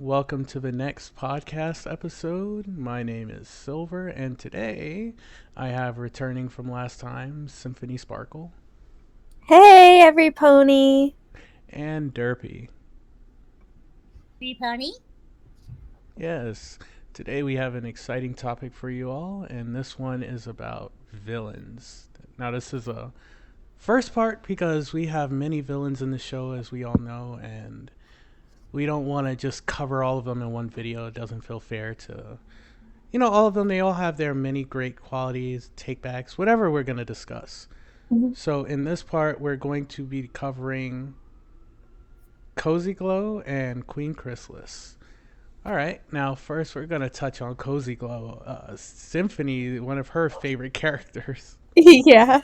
welcome to the next podcast episode. My name is Silver, and today I have returning from last time Symphony Sparkle Hey, every pony. and Derpy. Free pony? Yes, today we have an exciting topic for you all, and this one is about villains. Now, this is a first part because we have many villains in the show, as we all know, and we don't want to just cover all of them in one video. It doesn't feel fair to all of them, they all have their many great qualities, takebacks, whatever we're going to discuss. Mhm. So, in this part, we're going to be covering Cozy Glow and Queen Chrysalis. All right, now, first, we're going to touch on Cozy Glow. Symphony, one of her favorite characters. Yeah.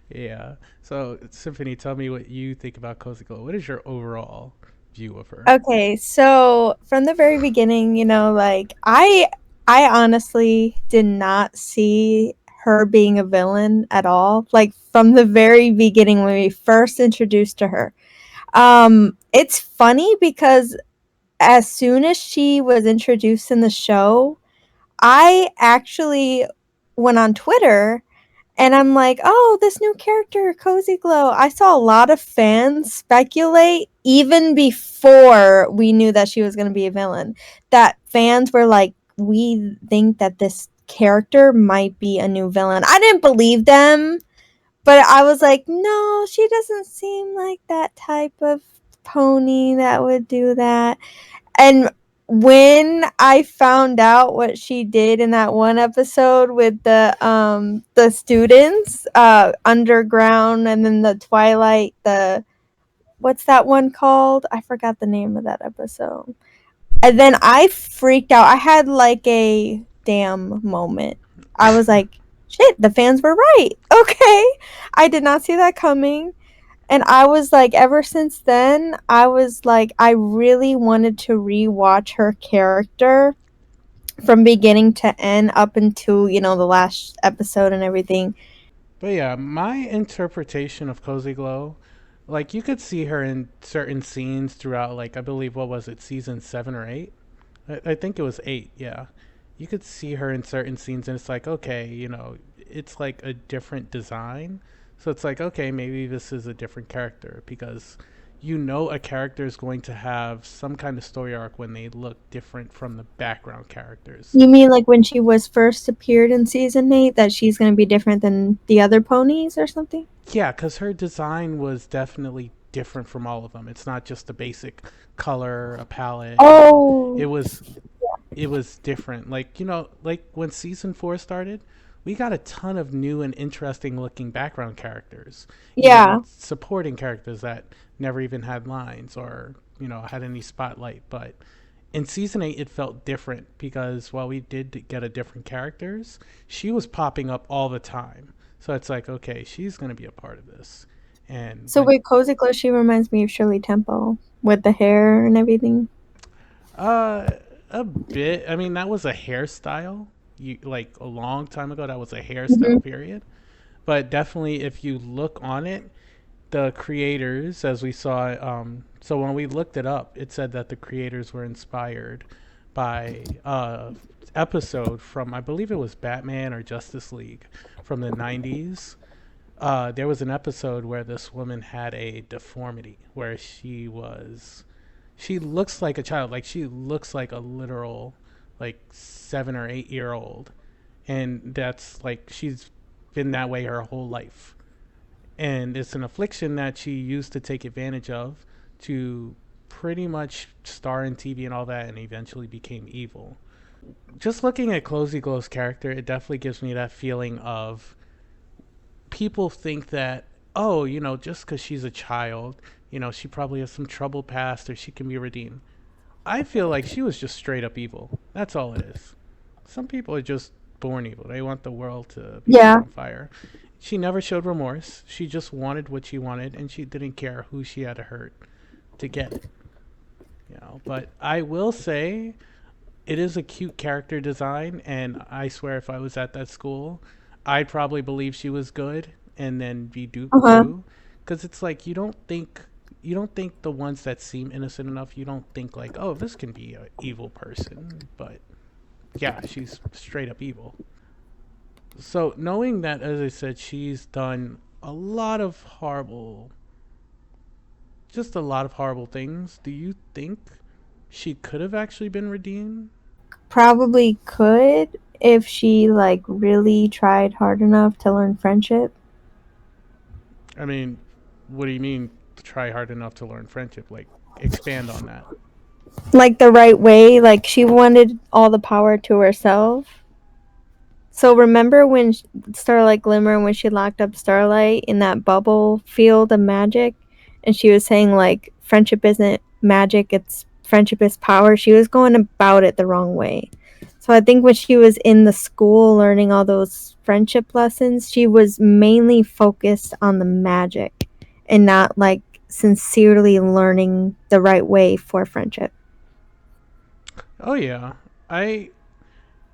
Yeah. So, Symphony, tell me what you think about Cozy Glow. What is your overall view of her? Okay, so from the very beginning, I honestly did not see her being a villain at all. Like from the very beginning when we first introduced to her. It's funny because as soon as she was introduced in the show, I actually went on Twitter. And I'm like, oh, this new character, Cozy Glow. I saw a lot of fans speculate even before we knew that she was going to be a villain. That fans were like, we think that this character might be a new villain. I didn't believe them, but I was like, no, she doesn't seem like that type of pony that would do that. And when I found out what she did in that one episode with the students, underground and then the twilight, the what's that one called? I forgot the name of that episode. And then I freaked out. I had like a damn moment. I was like, shit, the fans were right. Okay. I did not see that coming. And I was like, ever since then, I was like, I really wanted to rewatch her character from beginning to end up until, the last episode and everything. But yeah, my interpretation of Cozy Glow, like you could see her in certain scenes throughout, like I believe what was it, season 7 or 8? I think it was 8. Yeah, you could see her in certain scenes, and it's like okay, it's like a different design, so it's like okay, maybe this is a different character because a character is going to have some kind of story arc when they look different from the background characters. You mean like when she was first appeared in season 8 that she's going to be different than the other ponies or something? Yeah, because her design was definitely different from all of them. It's not just a basic color, a palette. It Oh, was it was different. Like like when season 4 started, we got a ton of new and interesting looking background characters, yeah. even supporting characters that never even had lines or had any spotlight. But in season 8 it felt different because while we did get a different characters, she was popping up all the time, so it's like okay, she's going to be a part of this. And So when with Cozy Glow, she reminds me of Shirley Temple with the hair and everything. uh a bit, I mean, that was a hairstyle, you like a long time ago, that was a Hmm. hairstyle period. But definitely if you look on it, the creators, as we saw, so when we looked it up, it said that the creators were inspired by episode from, I believe it was Batman or Justice League from the 90s. There was an episode where this woman had a deformity where she looks like a child, like she looks like a literal like 7 or 8 year old, and that's like she's been that way her whole life, and it's an affliction that she used to take advantage of to pretty much star in TV and all that, and eventually became evil. Just looking at Cozy Glow's character, it definitely gives me that feeling of people think that, oh, just because she's a child, she probably has some troubled past or she can be redeemed. I feel like she was just straight up evil. That's all it is. Some people are just born evil. They want the world to be set Yeah. on fire. She never showed remorse. She just wanted what she wanted, and she didn't care who she had to hurt to get it. But I will say it is a cute character design, and I swear if I was at that school, I'd probably believe she was good and then be Uh duped huh. too. Because it's like you don't think, you don't think the ones that seem innocent enough, you don't think like, oh, this can be an evil person, but yeah, she's straight up evil. So knowing that, as I said, she's done a lot of horrible, just a lot of horrible things, do you think she could have actually been redeemed? Probably could if she like really tried hard enough to learn friendship. I mean, what do you mean try hard enough to learn friendship? Like, expand on that. Like the right way, like she wanted all the power to herself. So remember when Starlight Glimmer, when she locked up Starlight in that bubble field of magic, and she was saying like friendship isn't magic, it's friendship is power. She was going about it the wrong way. So I think when she was in the school learning all those friendship lessons, she was mainly focused on the magic and not like sincerely learning the right way for friendship. Oh yeah, I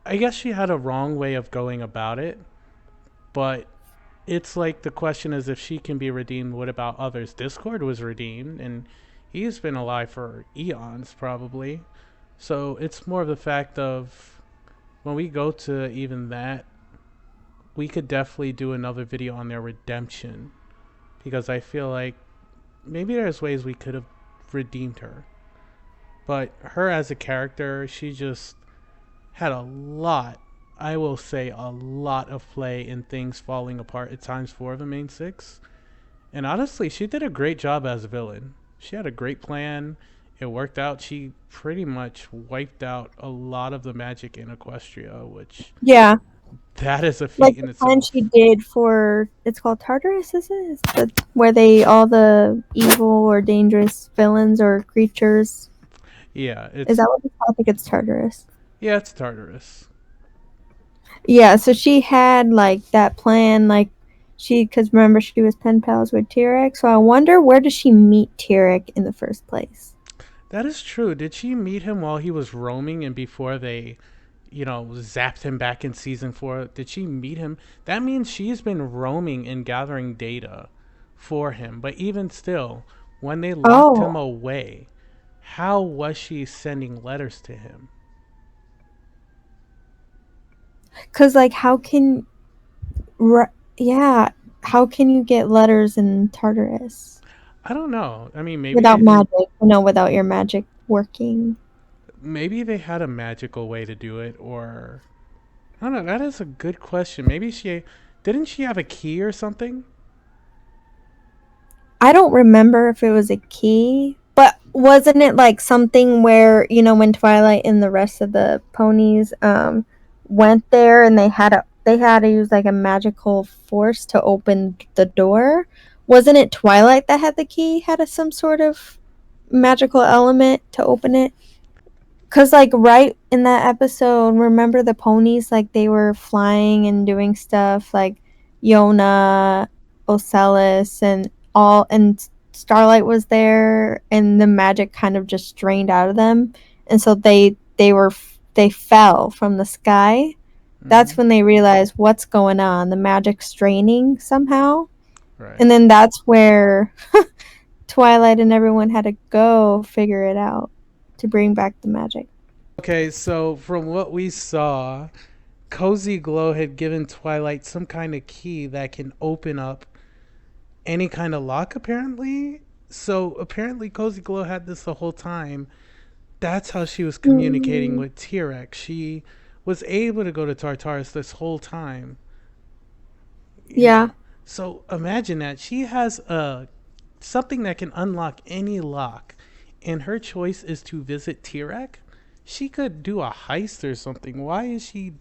I guess she had a wrong way of going about it, but it's like the question is if she can be redeemed, what about others? Discord was redeemed, and he's been alive for eons probably. So it's more of the fact of when we go to even that, we could definitely do another video on their redemption because I feel like maybe there's ways we could have redeemed her. But her as a character, she just had a lot, I will say, a lot of play in things falling apart at times for the main six. And honestly, she did a great job as a villain. She had a great plan. It worked out. She pretty much wiped out a lot of the magic in Equestria, which Yeah, that is a like feat the in plan she itself. did for it's called Tartarus, is it? It's where they all the evil or dangerous villains or creatures. Yeah, Is that what it's called? I think it's Tartarus. it's Tartarus. Yeah, so she had like that plan, like she because remember she was pen pals with Tyrek. So I wonder where does she meet Tyrek in the first place? That is true. Did she meet him while he was roaming and before they, zapped him back in season 4? Did she meet him? That means she's been roaming and gathering data for him. But even still, when they locked him Oh, away, how was she sending letters to him? because like yeah, how can you get letters in Tartarus I don't know. I mean, maybe without they didn't. magic? You know, without your magic working. Maybe they had a magical way to do it, or I don't know. That is a good question. Maybe she didn't she have a key or something? I don't remember if it was a key, but wasn't it like something where, you know, when Twilight and the rest of the ponies went there and they had to use like a magical force to open the door? Wasn't it Twilight that had the key, had some sort of magical element to open it? Cause like right in that episode, remember the ponies like they were flying and doing stuff like Yona, Ocelis, and all, and Starlight was there, and the magic kind of just drained out of them, and so they fell from the sky. Hmm. That's when they realized what's going on. The magic's draining somehow, and Right. then that's where Twilight and everyone had to go figure it out to bring back the magic. Okay, so from what we saw, Cozy Glow had given Twilight some kind of key that can open up any kind of lock, apparently. So apparently, Cozy Glow had this the whole time. That's how she was communicating Mm, with T-Rex. She was able to go to Tartarus this whole time. yeah. Yeah. So imagine that she has a something that can unlock any lock, and her choice is to visit T-Rex. She could do a heist or something. Why is she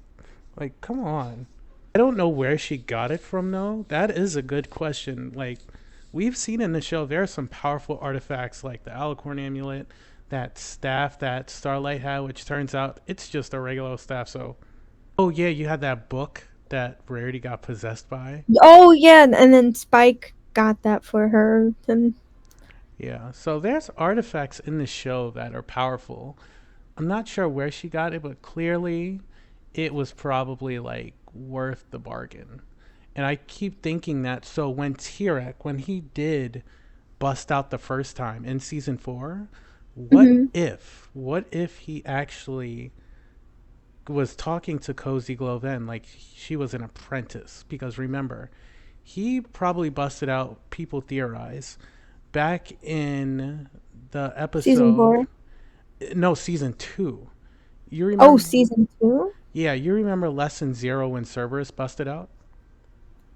like? Come on. I don't know where she got it from though. That is a good question. Like we've seen in the show, there are some powerful artifacts like the Alicorn amulet, that staff that Starlight had, which turns out it's just a regular staff. So, oh yeah, you had that book that Rarity got possessed by. Oh yeah, and then Spike got that for her. And Yeah, so there's artifacts in the show that are powerful. I'm not sure where she got it, but clearly it was probably like worth the bargain. And I keep thinking that so when Tirek, when he did bust out the first time in season 4, Hmm. what if he actually was talking to Cozy Glow then, like she was an apprentice? Because remember, he probably busted out, people theorize, back in the Season episode, 4. no, season 2. You Oh, remember? season 2? Yeah, you remember lesson 0 when Cerberus busted out?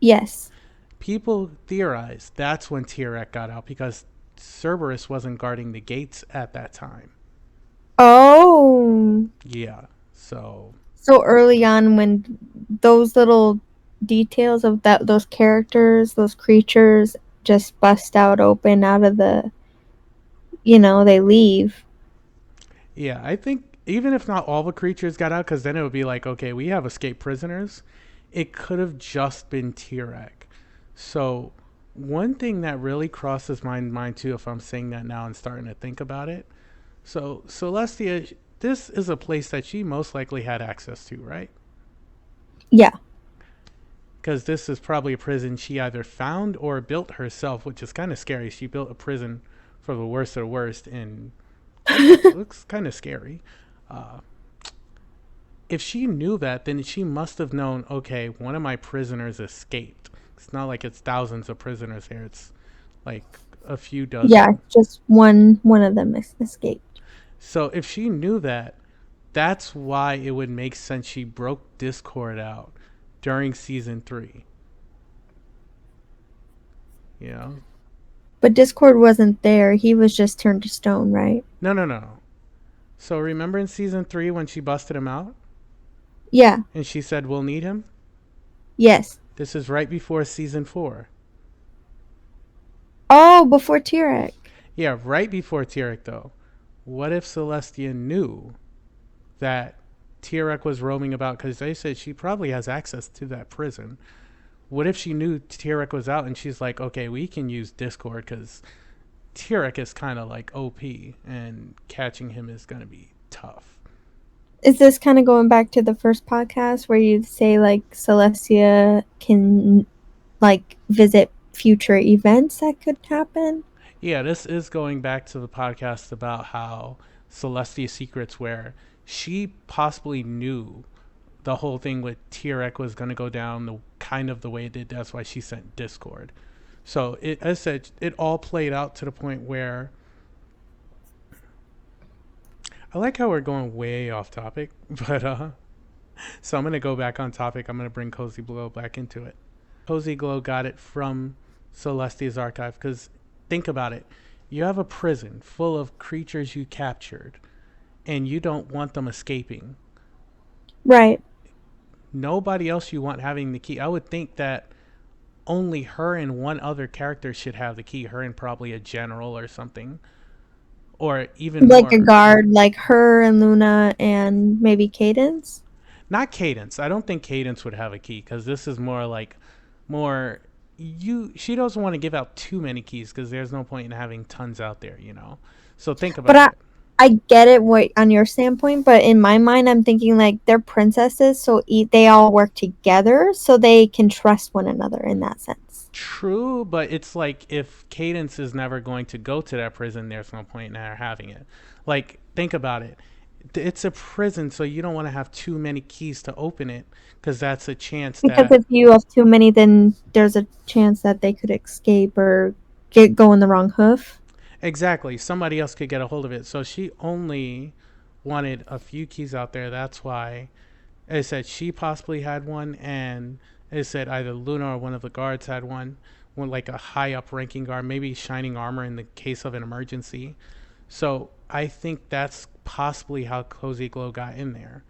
Yes. People theorize that's when Tierek got out because Cerberus wasn't guarding the gates at that time. Oh. Yeah, so So early on when those little details of those characters, those creatures just bust out open out of the, they leave. yeah, I think even if not all the creatures got out, because then it would be like, okay, we have escaped prisoners. It could have just been Tierek. So one thing that really crosses my mind too, if I'm saying that now and starting to think about it. So Celestia, this is a place that she most likely had access to, right? Yeah. Because this is probably a prison she either found or built herself, which is kind of scary. She built a prison for the worst of the worst, and looks kind of scary. Uh, if she knew that, then she must have known. Okay, one of my prisoners escaped. It's not like it's thousands of prisoners here. It's like a few Yeah, dozen. just one of them escaped. So if she knew that, that's why it would make sense she broke Discord out during season 3. You know? But Discord wasn't there. He was just turned to stone, right? No, no, no, no. So remember in season 3 when she busted him out Yeah. and she said we'll need him? Yes. This is right before season 4. Oh, before Tyrek. Yeah, right before Tierek though. What if Celestia knew that Tierek was roaming about? Because they said she probably has access to that prison. What if she knew Tierek was out and she's like, okay, we can use Discord because Tierek is kind of like OP and catching him is going to be tough. Is this kind of going back to the first podcast where you say like Celestia can like visit future events that could happen? Yeah, this is going back to the podcast about how Celestia Secrets, where she possibly knew the whole thing with Tierek was going to go down the kind of the way it did. That's why she sent Discord. So it, as I said, it all played out to the point where I like how we're going way off topic, but so I'm gonna go back on topic. I'm gonna bring Cozy Glow back into it. Cozy Glow got it from Celestia's archive because think about it. You have a prison full of creatures you captured, and you don't want them escaping. Right. Nobody else you want having the key. I would think that only her and one other character should have the key. Her and probably a general or something, or even Like a more. guard, like her and Luna and maybe Cadence. Not Cadence. I don't think Cadence would have a key because this is more like more you. She doesn't want to give out too many keys because there's no point in having tons out there, you know. So think But about it. I get it what on your standpoint, but in my mind I'm thinking like they're princesses, so they all work together so they can trust one another in that sense. True, but it's like if Cadence is never going to go to that prison, there's no point in her having it. Like think about it. It's a prison, so you don't want to have too many keys to open it because that's a chance Because that if you have too many, then there's a chance that they could escape or go in the wrong hoof. exactly somebody else could get a hold of it. So she only wanted a few keys out there. That's why it said she possibly had one, and it said either Luna or one of the guards had one like a high up ranking guard, maybe shining armor in the case of an emergency. So I think that's possibly how Cozy Glow got in there.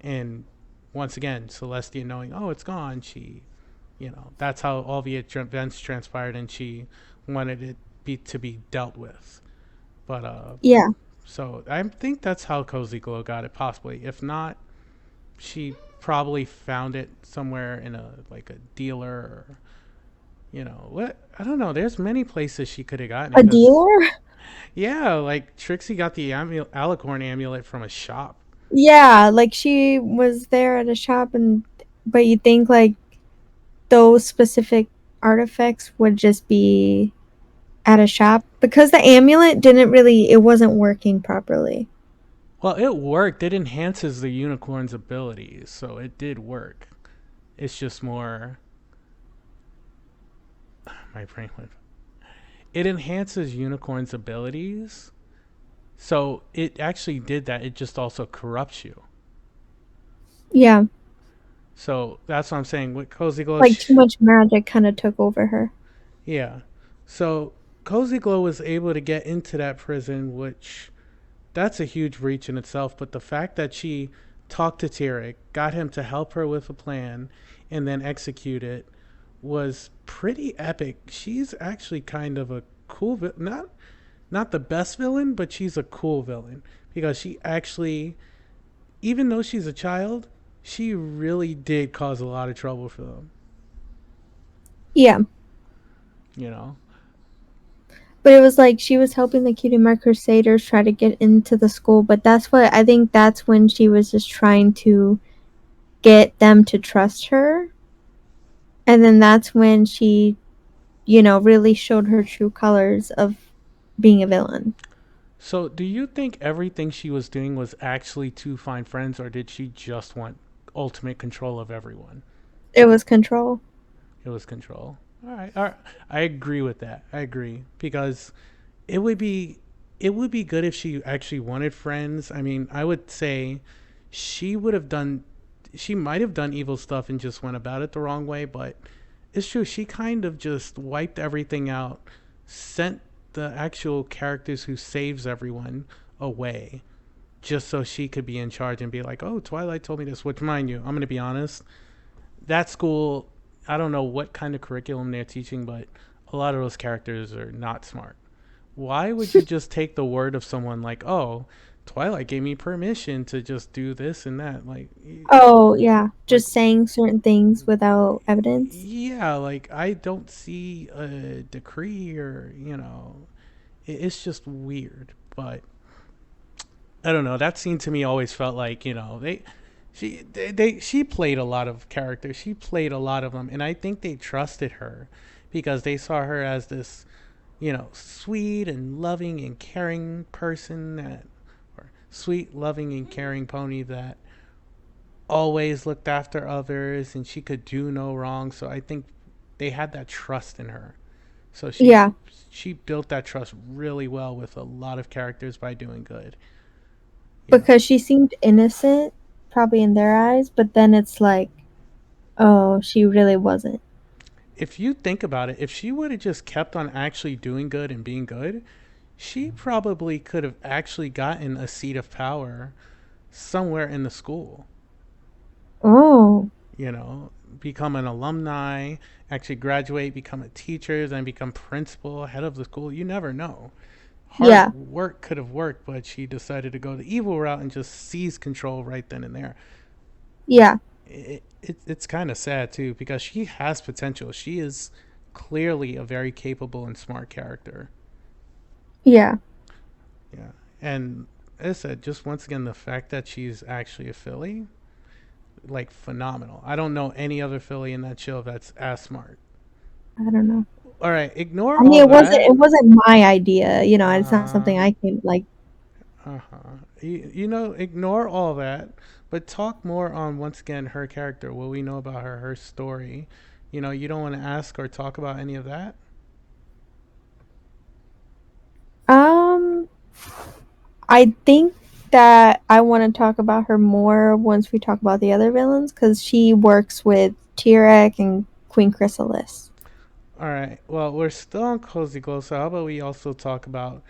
And once again, Celestia knowing, oh, it's gone, she, that's how all the events transpired, and she wanted it to be dealt with. But Yeah. so I think that's how Cozy Glow got it, possibly. If not, she probably found it somewhere in a like a dealer or what, I don't know. There's many places she could have gotten A it because dealer? yeah, like Trixie got the alicorn amulet from a shop. Yeah, like she was there at a shop and but you think like those specific artifacts would just be at a shop because the amulet didn't really it wasn't working properly. Well, it worked. It enhances the unicorn's abilities, so it did work. It's just more. My brain went. It enhances unicorn's abilities, so it actually did that. It just also corrupts you. Yeah, So that's what I'm saying. With Cozy Glow, like too much magic kind of took over her. yeah. So Cozy Glow was able to get into that prison, which that's a huge reach in itself. But the fact that she talked to Tyrek, got him to help her with a plan, and then execute it was pretty epic. She's actually kind of a cool, not the best villain, but she's a cool villain because she actually, even though she's a child, she really did cause a lot of trouble for them. Yeah, You know, but it was like she was helping the Cutie Mark Crusaders try to get into the school, but that's what I think that's when she was just trying to get them to trust her. And then that's when she, really showed her true colors of being a villain. so, do you think everything she was doing was actually to find friends, or did she just want ultimate control of everyone? It was control. It was control. All right. I agree with that. I agree because it would be it would be good if she actually wanted friends. I mean, I would say she would have done she might have done evil stuff and just went about it the wrong way, but it's true. She kind of just wiped everything out, sent the actual characters who saves everyone away just so she could be in charge and be like, "Oh, Twilight told me this." Which, mind you, I'm gonna be honest, that school, I don't know what kind of curriculum they're teaching, but a lot of those characters are not smart. Why would you just take the word of someone like, "Oh, Twilight gave me permission to just do this and that"? Oh, yeah. Like, Just saying certain things without evidence. yeah, like I don't see a decree or it's just weird. But I don't know. That scene to me always felt like she played a lot of characters. She played a lot of them, and I think they trusted her because they saw her as this sweet and loving and caring person that, or sweet, loving and caring pony that always looked after others and she could do no wrong. So I think they had that trust in her. So Yeah, she built that trust really well with a lot of characters by doing good. You know, because she seemed innocent, probably in their eyes, but then it's like, oh, she really wasn't. if you think about it, if she would have just kept on actually doing good and being good, she probably could have actually gotten a seat of power somewhere in the school. Oh, You know, become an alumni, actually graduate, become a teacher, then become principal, head of the school. You never know. yeah, Hard work could have worked, but she decided to go the evil route and just seize control right then and there. yeah, It's kind of sad too because she has potential. She is clearly a very capable and smart character. yeah. Yeah, and as I said, just once again, the fact that she's actually a Philly, like phenomenal. I don't know any other Philly in that show that's as smart. I don't know. All right, ignore I mean, all it wasn't that. it wasn't my idea, it's not Uh, something I came like. Ignore all that, but talk more on once again her character, what we know about her, her story. You don't want to ask or talk about any of that. Um, I think that I want to talk about her more once we talk about the other villains because she works with Tirek and Queen Chrysalis. All right. Well, we're still on Cozy Glow, so how about we also talk about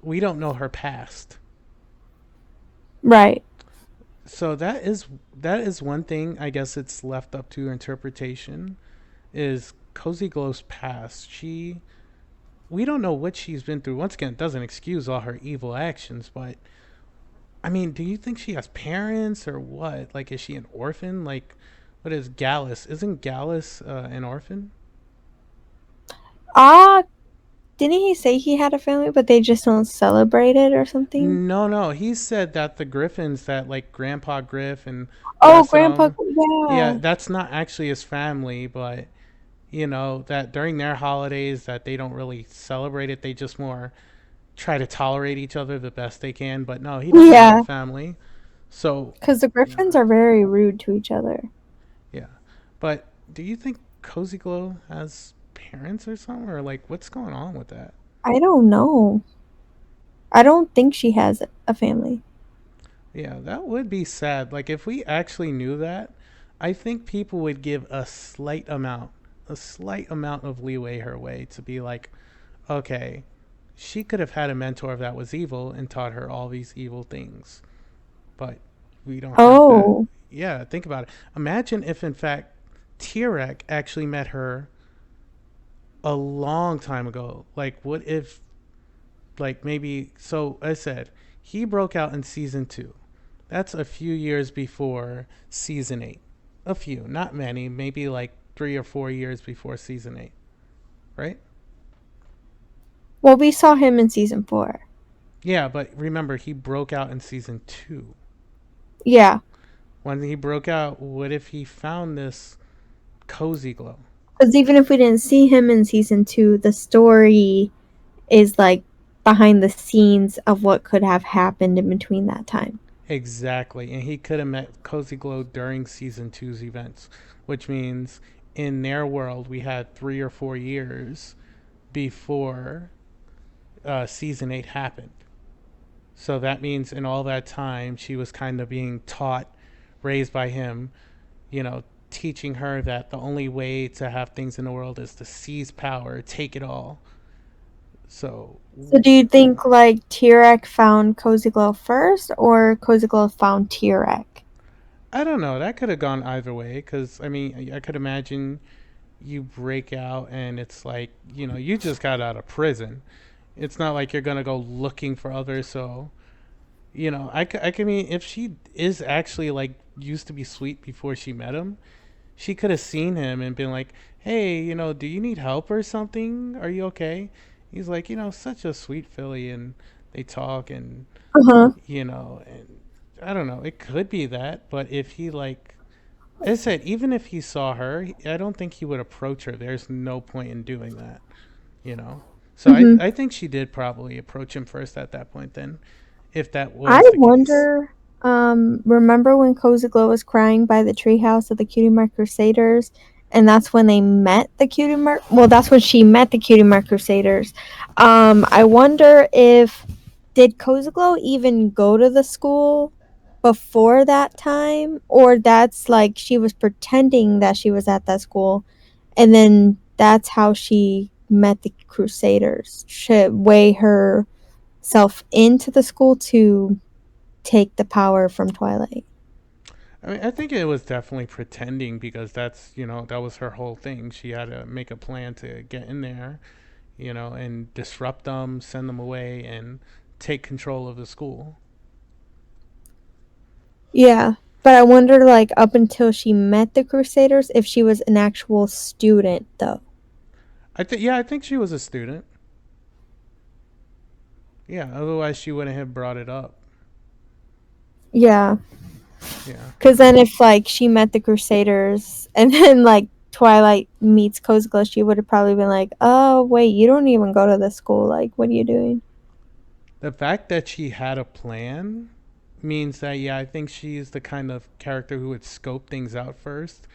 we don't know her past. Right. So that is one thing. I guess it's left up to interpretation. Is Cozy Glow's past? We don't know what she's been through. Once again, it doesn't excuse all her evil actions, but I mean, do you think she has parents or what? Like, is she an orphan? Like, what is Gallus? Isn't Gallus an orphan? Ah, didn't he say he had a family, but they just don't celebrate it or something? No, no. He said that the Griffins, that like Grandpa Griff and the Oh, rest of Grandpa, them, yeah, yeah. that's not actually his family, but that during their holidays that they don't really celebrate it. They just more try to tolerate each other the best they can. But no, he doesn't have a Yeah, family. So, because the yeah, Griffins are very rude to each other. yeah. But do you think Cozy Glow has parents or something? Or like, what's going on with that? I don't know. I don't think she has a family. Yeah, that would be sad. Like, if we actually knew that, I think people would give a slight amount of leeway her way to be like, okay, she could have had a mentor that was evil and taught her all these evil things, but we don't have that. Oh, Yeah, think about it. Imagine if, in fact, Tirek actually met her a long time ago. Like, what if, like, maybe, so I said, he broke out in season two. That's a few years before season eight. A few, not many, maybe like 3 or 4 years before season eight, right? well, we saw him in season 4. Yeah, but remember, he broke out in season two. Yeah, When he broke out, what if he found this Cozy Glow? because even if we didn't see him in season 2, the story is like behind the scenes of what could have happened in between that time. Exactly. And he could have met Cozy Glow during season two's events, which means in their world, we had 3 or 4 years before season eight happened. So that means in all that time, she was kind of being taught, raised by him, teaching her that the only way to have things in the world is to seize power, take it all. So So do you think like Tirek found Cozy Glow first or Cozy Glow found Tirek? I don't know. That could have gone either way because, I mean, I could imagine you break out and it's like, you just got out of prison. It's not like you're going to go looking for others. So, I mean, if she is actually like used to be sweet before she met him, she could have seen him and been like, hey, do you need help or something? Are you okay? He's like, such a sweet filly. And they talk and, Uh-huh. and I don't know. It could be that. But if he like, as I said, even if he saw her, I don't think he would approach her. There's no point in doing that, you know? So I, Mm-hmm. I think she did probably approach him first at that point, then, if that I was the case. wonder, remember when Cozy Glow was crying by the treehouse of the Cutie Mark Crusaders? And that's when they met the Cutie Mark. Well, that's when she met the Cutie Mark Crusaders. I wonder if did Cozy Glow even go to the school before that time, or that's like she was pretending that she was at that school, and then that's how she met the Crusaders. Should weigh herself into the school to take the power from Twilight. I mean, I think it was definitely pretending because that was her whole thing. She had to make a plan to get in there, and disrupt them, send them away, and take control of the school. Yeah. But I wonder, like, up until she met the Crusaders, if she was an actual student, though. Yeah, I think she was a student. Yeah, otherwise she wouldn't have brought it up. Yeah. Yeah. Because then if, like, she met the Crusaders and then, like, Twilight meets Cozy Glow, she would have probably been like, oh, wait, you don't even go to the school. Like, what are you doing? The fact that she had a plan means that, yeah, I think she's the kind of character who would scope things out first,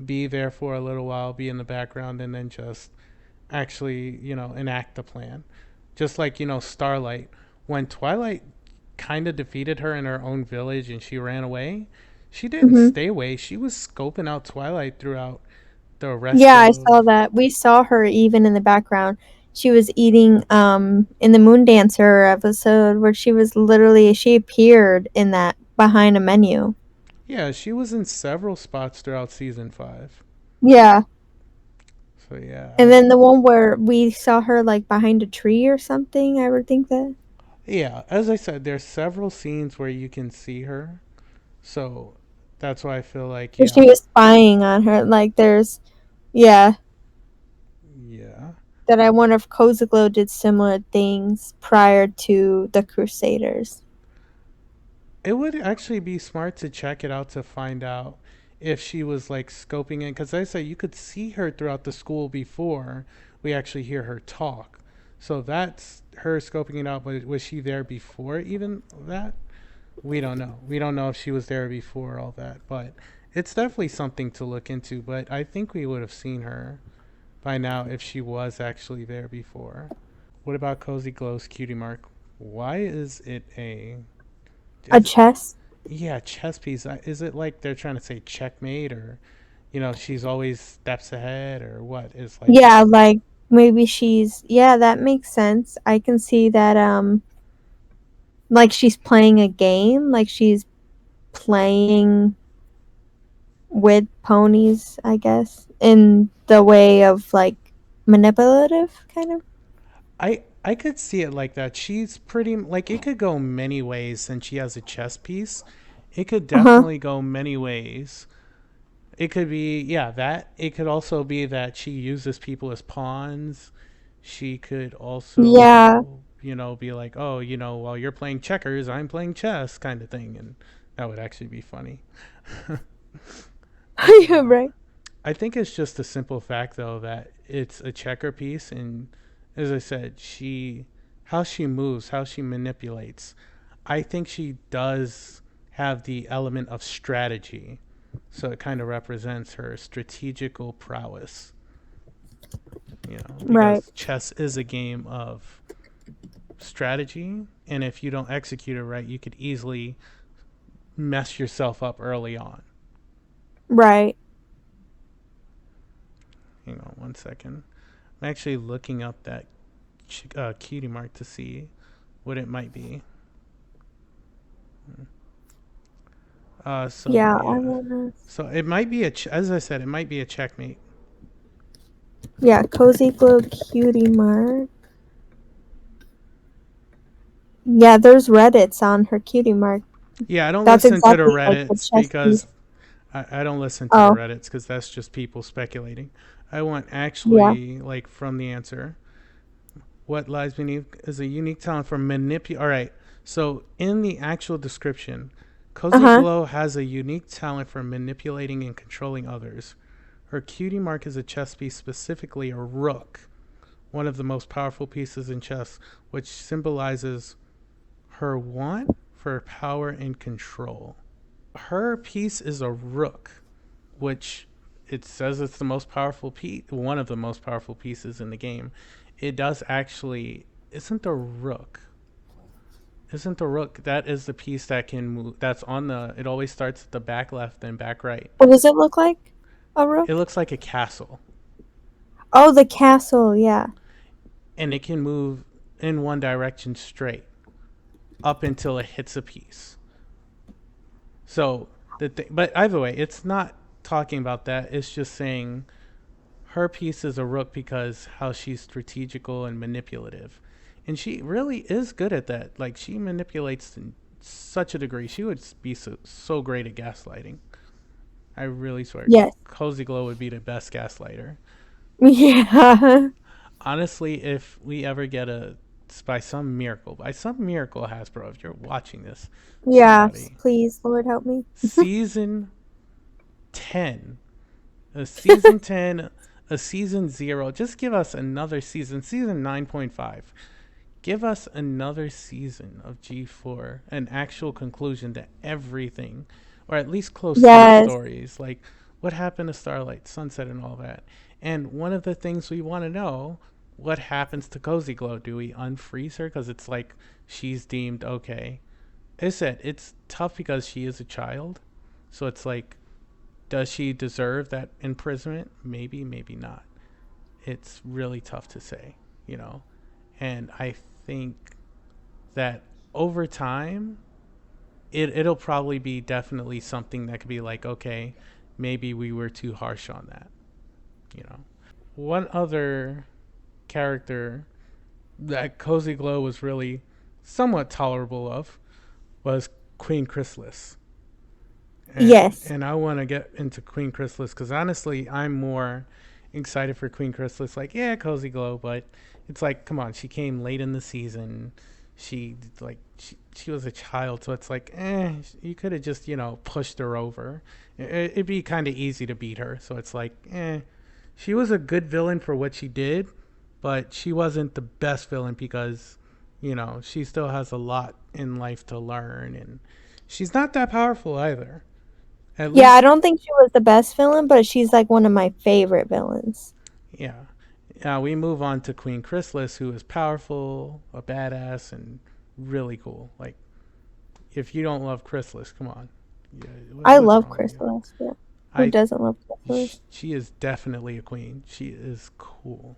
be there for a little while, be in the background, and then just actually, enact the plan. Just like, Starlight. When Twilight kind of defeated her in her own village and she ran away, she didn't Mm-hmm. stay away. She was scoping out Twilight throughout the rest Yeah, I saw of. that. We saw her even in the background. She was eating in the Moon Dancer episode where she appeared in that behind a menu. Yeah, she was in several spots throughout season five. Yeah. So, yeah, And then the one where we saw her like behind a tree or something, I would think that. Yeah, as I said, there's several scenes where you can see her. So that's why I feel like, Where she was spying on her. Like there's yeah. yeah. That I wonder if Kozaglow did similar things prior to the Crusaders. It would actually be smart to check it out to find out if she was like scoping in, because I say you could see her throughout the school before we actually hear her talk. So that's her scoping it out. But was she there before even that? We don't know. We don't know if she was there before all that. But it's definitely something to look into. But I think we would have seen her by now if she was actually there before. What about Cozy Glow's cutie mark? Why is it a? A Is it, chess. yeah, chess piece. Is it like they're trying to say checkmate, or she's always steps ahead, or what? Is like Yeah, like maybe she's yeah, that makes sense. I can see that like she's playing a game, like she's playing with ponies, I guess, in the way of like manipulative kind of. I could see it like that. She's pretty like it could go many ways since she has a chess piece. It could Uh-huh. definitely go many ways. It could be yeah, that. It could also be that she uses people as pawns. She could Yeah. also, be like, "Oh, while you're playing checkers, I'm playing chess," kind of thing, and that would actually be funny. But Yeah, right. I think it's just a simple fact though that it's a checker piece, and as I said, how she moves, how she manipulates. I think she does have the element of strategy, so it kind of represents her strategical prowess. Right. Because chess is a game of strategy, and if you don't execute it right, you could easily mess yourself up early on. Right. Hang on one second. I'm actually looking up that cutie mark to see what it might be. So Yeah, I yeah, wanna so it might be as I said, it might be a checkmate. yeah, cozy glow cutie mark. Yeah, there's Reddits on her cutie mark. Yeah, I don't That's listen to the exactly like the Reddits chess because piece. I don't listen to the Oh, Reddits because that's just people speculating. I want yeah. actually like from the answer. What lies beneath is a unique talent for manipulate. All right. So in the actual description, Cozy Uh-huh. Glow has a unique talent for manipulating and controlling others. Her cutie mark is a chess piece, specifically a rook, one of the most powerful pieces in chess, which symbolizes her want for power and control. Her piece is a rook, which it says it's the most powerful piece, one of the most powerful pieces in the game. It does actually isn't the rook. Isn't the rook that is the piece that can move? That's on the. It always starts at the back left and back right. What does it look like? A It rook? looks like a castle, Oh, the castle, yeah. and it can move in one direction straight up until it hits a piece. So but either way, it's not talking about that. It's just saying her piece is a rook because how she's strategical and manipulative. And she really is good at that. Like she manipulates in such a degree. She would be so great at gaslighting. I really swear. Yes. Cozy Glow would be the best gaslighter. Yeah. Honestly, if we ever get by some miracle, Hasbro, if you're watching this, Yeah. somebody, Please, Lord help me. season 10, a season 10, a season 0, just give us another season 9.5. Give us another season of G4, an actual conclusion to everything, or at least close to the Yes. stories, like what happened to Starlight, Sunset, and all that. And one of the things we want to know, what happens to Cozy Glow? Do we unfreeze her? Because it's like she's deemed okay. As I said, it's tough because she is a child. So it's like, does she deserve that imprisonment? Maybe, maybe not. It's really tough to say, you know? And I think that over time, it'll probably be definitely something that could be like, okay, maybe we were too harsh on that, you know. One other character that Cozy Glow was really somewhat tolerable of was Queen Chrysalis. Yes. And I want to get into Queen Chrysalis because honestly, I'm more excited for Queen Chrysalis. Like, yeah, Cozy Glow, but it's like, come on, she came late in the season. she was a child, so it's like, you could have just pushed her over. It'd be kind of easy to beat her, so it's like, she was a good villain for what she did, but she wasn't the best villain because she still has a lot in life to learn, and she's not that powerful either. At Yeah, I least, don't think she was the best villain, but she's like one of my favorite villains. yeah. We move on to Queen Chrysalis, who is powerful, a badass, and really cool. Like, if you don't love Chrysalis, come on. Yeah, I what's love wrong with you? Chrysalis. Yeah. Who I doesn't love Chrysalis? She is definitely a queen. She is cool,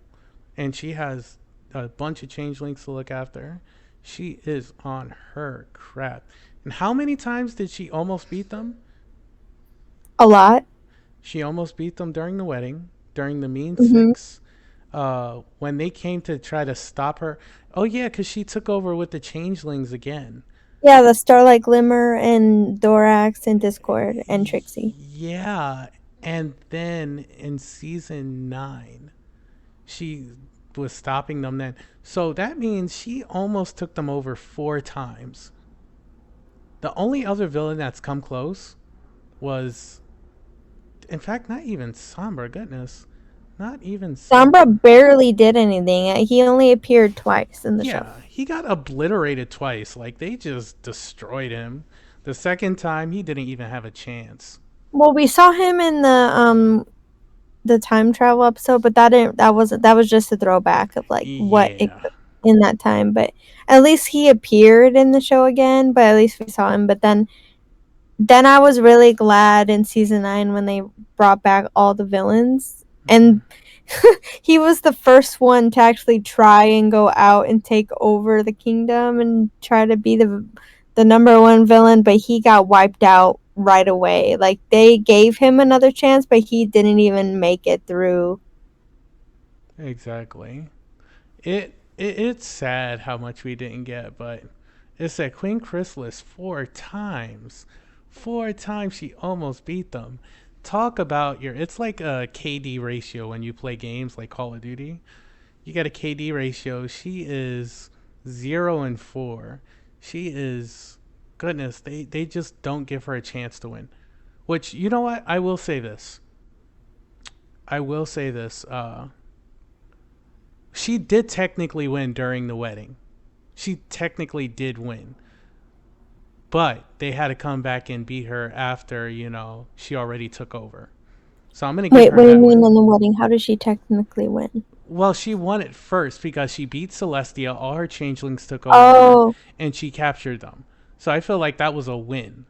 and she has a bunch of changelings to look after. She is on her crap. And how many times did she almost beat them? A lot. She almost beat them during the wedding, during the Mean Hmm. Six. When they came to try to stop her. Oh yeah, because she took over with the changelings again. Yeah, the Starlight Glimmer and Thorax and Discord and Trixie. Yeah, and then in season 9, she was stopping them then. So that means she almost took them over 4 times. The only other villain that's come close was, in fact, not even Sombra. Goodness, not even Sombra Sombra. barely did anything. He only appeared twice in the show. Yeah, he got obliterated twice. Like, they just destroyed him. The second time, he didn't even have a chance. Well, we saw him in the time travel episode, but that was just a throwback of like what it Yeah, could in that time. But at least he appeared in the show again. But at least we saw him. But then I was really glad in season 9 when they brought back all the villains, hmm and he was the first one to actually try and go out and take over the kingdom and try to be the number one villain, but he got wiped out right away. Like they gave him another chance, but he didn't even make it through. exactly. It's sad how much we didn't get, but it's that Queen Chrysalis 4 times. 4 times she almost beat them. Talk about your. It's like a KD ratio when you play games like Call of Duty. You got a KD ratio. She is 0-4. She is. Goodness, they just don't give her a chance to win. Which, you know what? I will say this. I will say this. She did technically win during the wedding. She technically did win. But they had to come back and beat her after, she already took over. So I'm going to give Wait, her what do you that mean win. in the wedding? How did she technically win? Well, she won it first because she beat Celestia, all her changelings took over, Oh, and she captured them. So I feel like that was a win.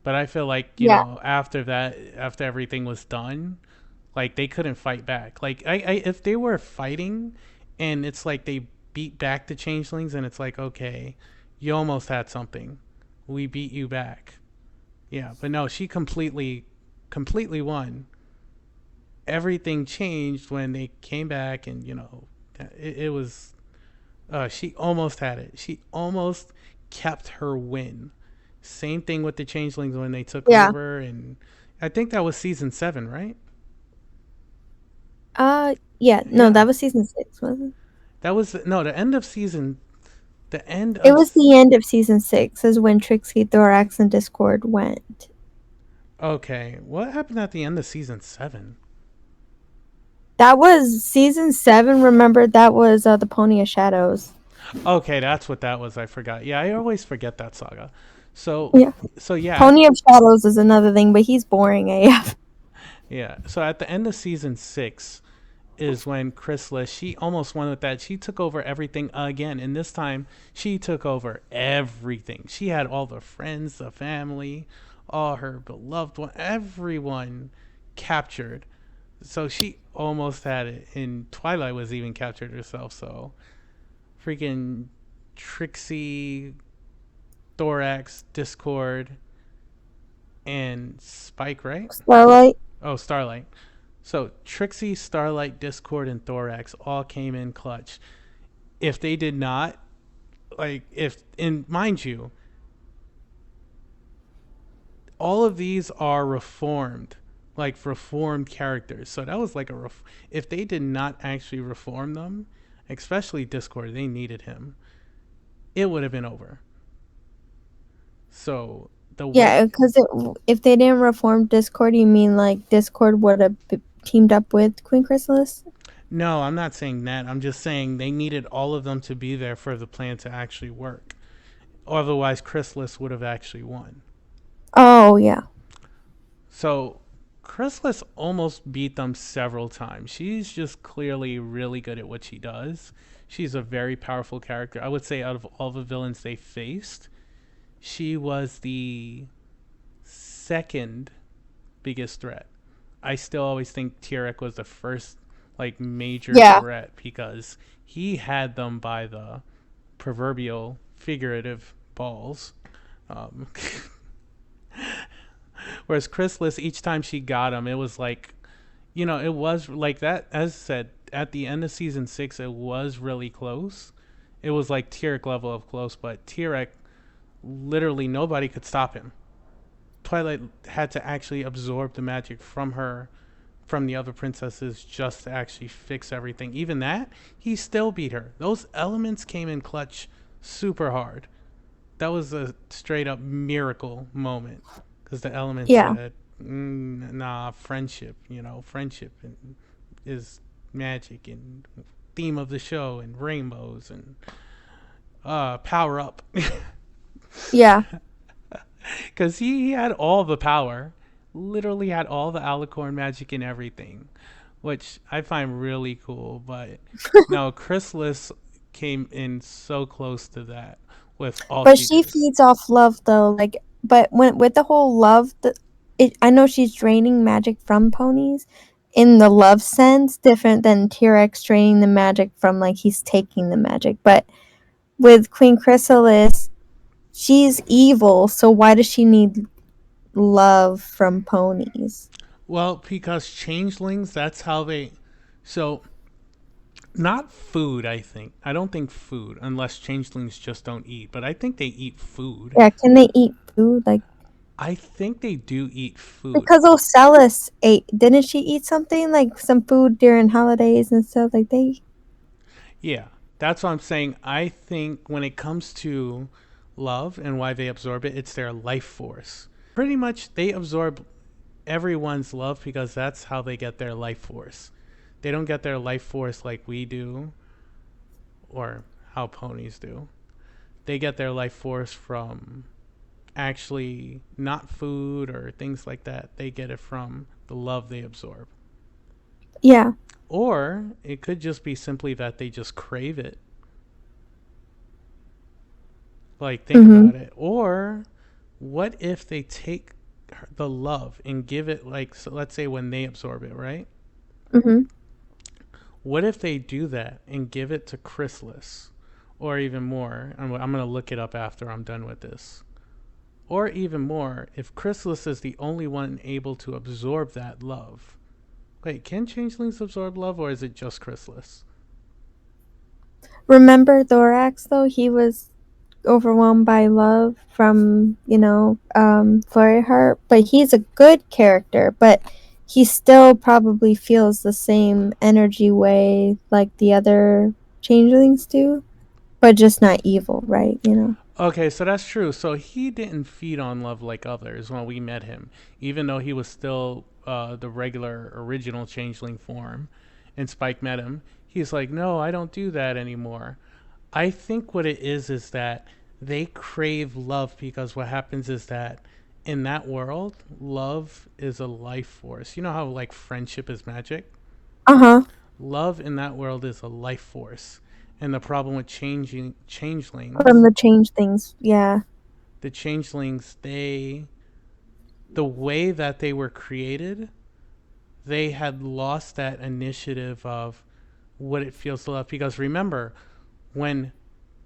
But I feel like, yeah. after that, after everything was done, like they couldn't fight back. Like if they were fighting and it's like they beat back the changelings and it's like, okay, you almost had something. We beat you back. Yeah, but no, she completely won. Everything changed when they came back, and it was. She almost had it. She almost kept her win. Same thing with the changelings when they took Yeah. over, and I think that was season 7, right? Yeah. No, Yeah, that was season 6, wasn't it? that was no the end of season. The end It of. was the end of season 6 is when Trixie, Thorax, and Discord went. Okay, what happened at the end of season 7? That was season 7. Remember, that was the Pony of Shadows. Okay, that's what that was. I forgot. Yeah, I always forget that saga. So, Yeah. so yeah, Pony of Shadows is another thing, but he's boring AF. yeah. So at the end of season 6 is when Chrysalis, she almost won with that. She took over everything again, and this time she took over everything. She had all the friends, the family, all her beloved one, everyone captured. So she almost had it. And Twilight was even captured herself. So freaking Trixie, Thorax, Discord, and Spike, right? Starlight. Oh, Starlight. So Trixie, Starlight, Discord, and Thorax all came in clutch. If they did not, and mind you, all of these are reformed, like reformed characters. So that was like if they did not actually reform them, especially Discord, they needed him. it would have been over. So the way, Yeah, because if they didn't reform Discord, you mean like Discord would have teamed up with Queen Chrysalis? no, I'm not saying that. I'm just saying they needed all of them to be there for the plan to actually work. Otherwise, Chrysalis would have actually won. Oh yeah, So Chrysalis almost beat them several times. She's just clearly really good at what she does. She's a very powerful character. I would say out of all the villains they faced, she was the second biggest threat. I still always think Tyrek was the first like major yeah, threat because he had them by the proverbial figurative balls. Um, whereas Chrysalis, each time she got him, it was like, it was like that. As I said, at the end of season 6, it was really close. It was like Tyrek level of close, but Tyrek, literally nobody could stop him. Twilight had to actually absorb the magic from her, from the other princesses, just to actually fix everything. Even that, he still beat her. Those elements came in clutch super hard. That was a straight up miracle moment because the elements yeah, said, nah, friendship, friendship is magic and theme of the show and rainbows and power up. yeah. Because he had all the power, literally had all the alicorn magic and everything, which I find really cool. But no, Chrysalis came in so close to that with all But she she did. feeds off love though. Like, but when with the whole love, I know she's draining magic from ponies in the love sense, different than T-Rex draining the magic from like he's taking the magic. But with Queen Chrysalis, she's evil, so why does she need love from ponies? Well, because changelings, that's how they. So, not food, I think. I don't think food, unless changelings just don't eat. But I think they eat food. Yeah, can they eat food? Like I think they do eat food. because Ocellus ate, didn't she eat something like some food during holidays and stuff? Like they, Yeah, that's what I'm saying. I think when it comes to love and why they absorb it, it's their life force. Pretty much, they absorb everyone's love because that's how they get their life force. They don't get their life force like we do or how ponies do. They get their life force from actually not food or things like that. They get it from the love they absorb. yeah. Or it could just be simply that they just crave it. Like, think Mm-hmm. about it. Or what if they take the love and give it, like, so let's say when they absorb it, right? Mm-hmm. What if they do that and give it to Chrysalis? Or even more, I'm going to look it up after I'm done with this. Or even more, if Chrysalis is the only one able to absorb that love. Wait, can changelings absorb love or is it just Chrysalis? Remember Thorax though? He was overwhelmed by love from, Flurry Heart, but he's a good character, but he still probably feels the same energy way like the other changelings do, but just not evil, right? Okay, so that's true. So he didn't feed on love like others when we met him, even though he was still the regular original changeling form. And Spike met him. He's like, no, I don't do that anymore. I think what it is that they crave love because what happens is that in that world, love is a life force. You know how like friendship is magic? Uh-huh. Love in that world is a life force. And the problem with changing From changelings, the change things. Yeah. the changelings, the way that they were created, they had lost that initiative of what it feels to love. Because remember, when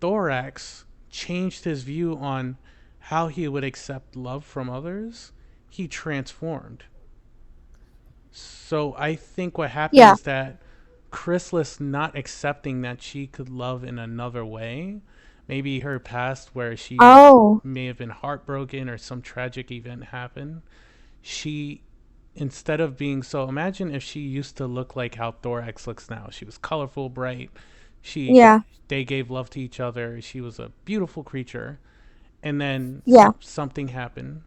Thorax changed his view on how he would accept love from others, he transformed. So I think what happened Yeah. is that Chrysalis not accepting that she could love in another way, maybe her past where she Oh. may have been heartbroken or some tragic event happened, she instead of being so imagine if she used to look like how Thorax looks now. She was colorful, bright, She Yeah. they gave love to each other. She was a beautiful creature, and then Yeah. something happened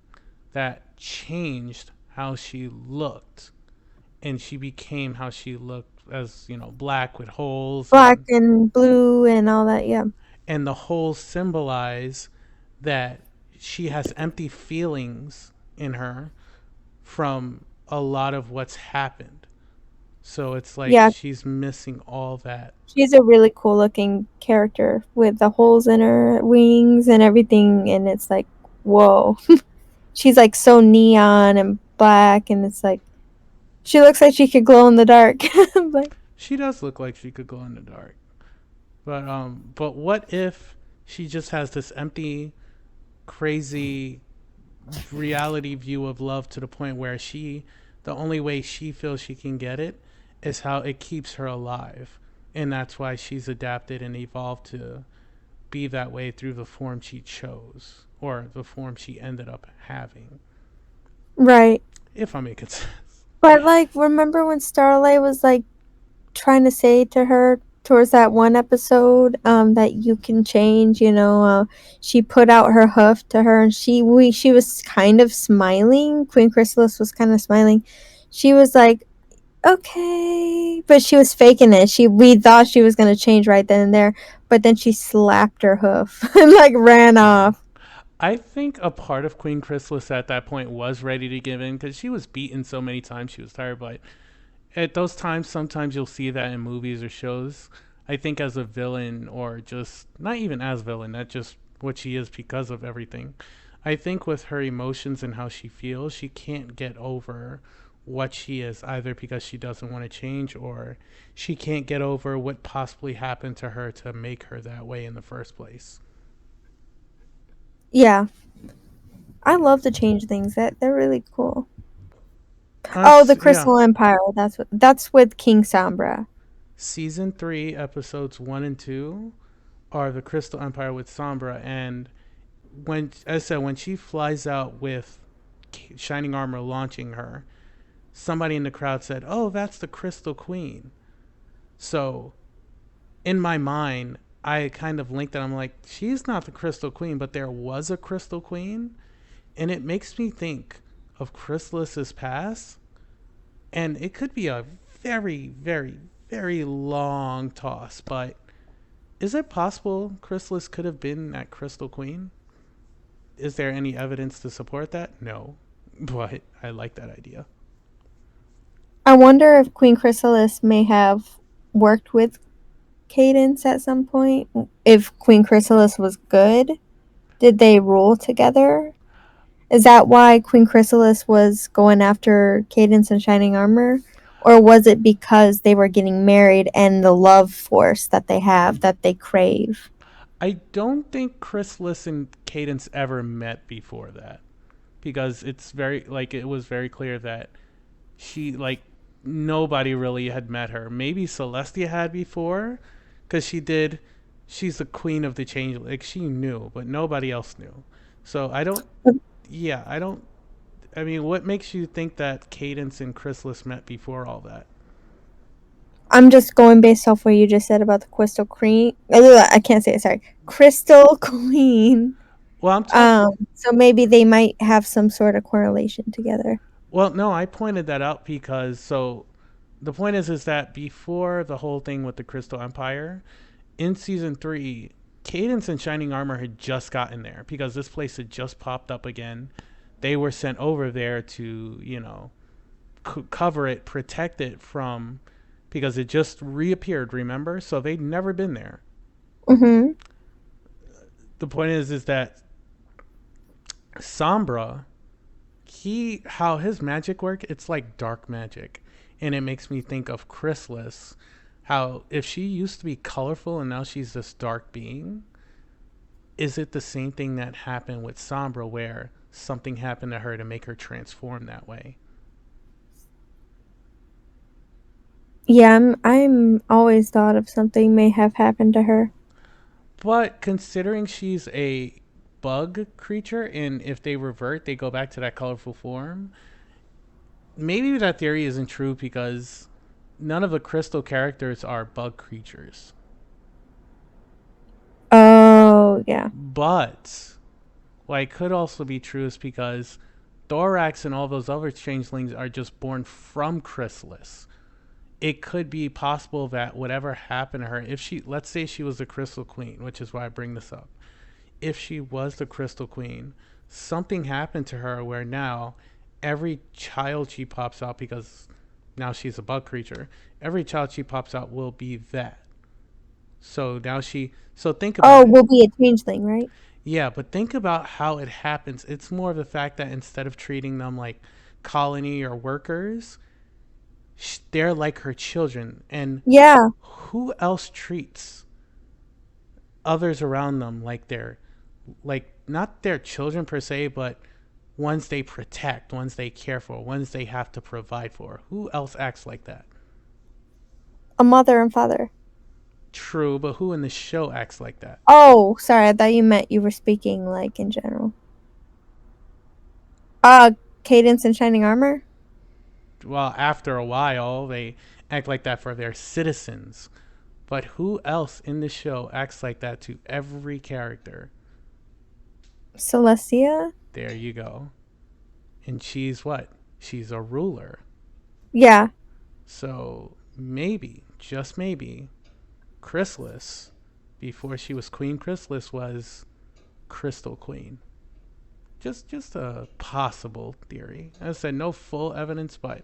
that changed how she looked, and she became how she looked as black with holes, Black and blue and all that. Yeah. and the holes symbolize that she has empty feelings in her from a lot of what's happened. So it's like Yeah. she's missing all that. She's a really cool looking character with the holes in her wings and everything. And it's like, whoa. She's like so neon and black. And it's like, she looks like she could glow in the dark. Like, She does look like she could glow in the dark. But what if she just has this empty, crazy reality view of love to the point where the only way she feels she can get it is how it keeps her alive. And that's why she's adapted and evolved to be that way through the form she chose or the form she ended up having. right. If I'm making sense. But like, remember when Starlight was like trying to say to her towards that one episode that you can change, she put out her hoof to her and she was kind of smiling. Queen Chrysalis was kind of smiling. She was like, okay, but she was faking it. We thought she was going to change right then and there, but then she slapped her hoof and like ran off. I think a part of Queen Chrysalis at that point was ready to give in because she was beaten so many times she was tired. But at those times, sometimes you'll see that in movies or shows. I think as a villain, or just not even as villain, that's just what she is because of everything. I think with her emotions and how she feels, she can't get over what she is, either because she doesn't want to change or she can't get over what possibly happened to her to make her that way in the first place. Yeah, I love to change things. They're really cool. Oh, the Yeah. Crystal Empire. That's with King Sombra. Season 3, episodes 1 and 2 are the Crystal Empire with Sombra. And as I said, when she flies out with Shining Armor launching her, somebody in the crowd said, "Oh, that's the Crystal Queen." So in my mind, I kind of linked that. I'm like, she's not the Crystal Queen, but there was a Crystal Queen. And it makes me think of Chrysalis's past. And it could be a very, very, very long toss. But is it possible Chrysalis could have been that Crystal Queen? Is there any evidence to support that? No. But I like that idea. I wonder if Queen Chrysalis may have worked with Cadence at some point. If Queen Chrysalis was good, did they rule together? Is that why Queen Chrysalis was going after Cadence and Shining Armor? Or was it because they were getting married and the love force that they have that they crave? I don't think Chrysalis and Cadence ever met before that. Because it was very clear that she nobody really had met her. Maybe Celestia had before, because she's the queen of the change. Like, she knew, but nobody else knew. So I don't. Yeah, I don't. I mean, what makes you think that Cadence and Chrysalis met before all that? I'm just going based off what you just said about the Crystal Queen. I can't say it. Sorry, Crystal Queen. Well, I'm talking. So maybe they might have some sort of correlation together. Well, no, I pointed that out because the point is that before the whole thing with the Crystal Empire, in season 3, Cadence and Shining Armor had just gotten there because this place had just popped up again. They were sent over there to, cover it, protect it from, because it just reappeared, remember? So they'd never been there. Mm-hmm. The point is that Sombra, how his magic work, it's like dark magic. And it makes me think of Chrysalis, how if she used to be colorful and now she's this dark being, is it the same thing that happened with Sombra where something happened to her to make her transform that way? Yeah, I'm always thought of something may have happened to her. But considering she's a bug creature and if they revert they go back to that colorful form, maybe that theory isn't true because none of the crystal characters are bug creatures. Oh, yeah. But what could also be true is because Thorax and all those other changelings are just born from Chrysalis. It could be possible that whatever happened to her, if she, let's say she was the Crystal Queen, which is why I bring this up, if she was the Crystal Queen, something happened to her where now every child she pops out, because now she's a bug creature, every child she pops out will be that. So now so think Oh, about it. will be a changeling, right? Yeah, but think about how it happens. It's more of the fact that instead of treating them like colony or workers, they're like her children. And Yeah. who else treats others around them like they're like not their children per se, but ones they protect, ones they care for, ones they have to provide for? Who else acts like that? A mother and father. True, but who in the show acts like that? Oh, sorry. I thought you meant you were speaking like in general. Cadence and Shining Armor? Well, after a while, they act like that for their citizens. But who else in the show acts like that to every character? Celestia? There you go. And she's what? She's a ruler. Yeah. So maybe, just maybe, Chrysalis, before she was Queen Chrysalis, was Crystal Queen. Just a possible theory. As I said, no full evidence, but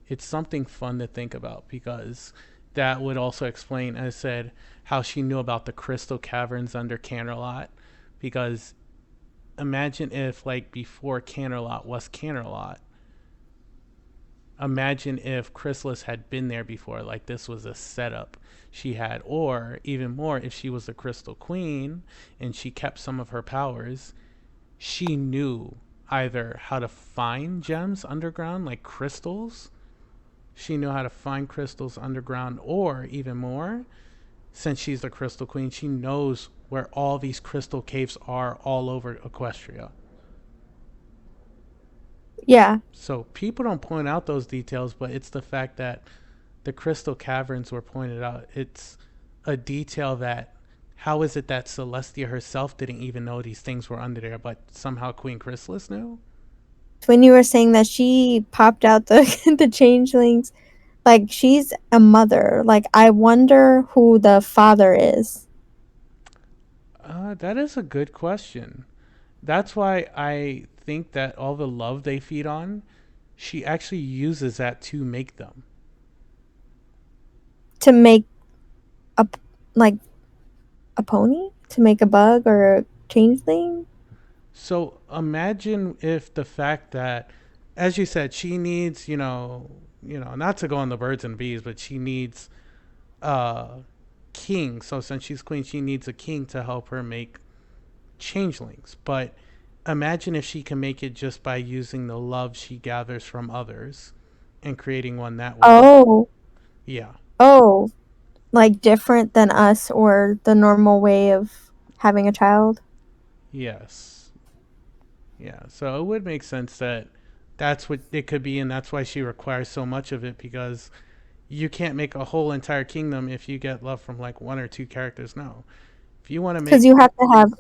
it's something fun to think about because that would also explain, as I said, how she knew about the crystal caverns under Canterlot. Because imagine if, like, before Canterlot was Canterlot, imagine if Chrysalis had been there before, like this was a setup she had, or even more, if she was the Crystal Queen and she kept some of her powers, she knew either how to find gems underground, like crystals. She knew how to find crystals underground, or even more, since she's the Crystal Queen, she knows where all these crystal caves are all over Equestria. Yeah. So people don't point out those details, but it's the fact that the crystal caverns were pointed out. It's a detail that how is it that Celestia herself didn't even know these things were under there, but somehow Queen Chrysalis knew? When you were saying that she popped out the the changelings, like she's a mother. Like I wonder who the father is. That is a good question. That's why I think that all the love they feed on, she actually uses that to make them. To make a like a pony? To make a bug or a changeling? So imagine if the fact that, as you said, she needs, not to go on the birds and bees, but she needs a king. So since she's queen, she needs a king to help her make changelings. But imagine if she can make it just by using the love she gathers from others and creating one that way. Oh. Yeah. Oh. Like different than us or the normal way of having a child? Yes. Yeah. So it would make sense that that's what it could be, and that's why she requires so much of it because you can't make a whole entire kingdom if you get love from like one or two characters. No. If you want to Because make you have to have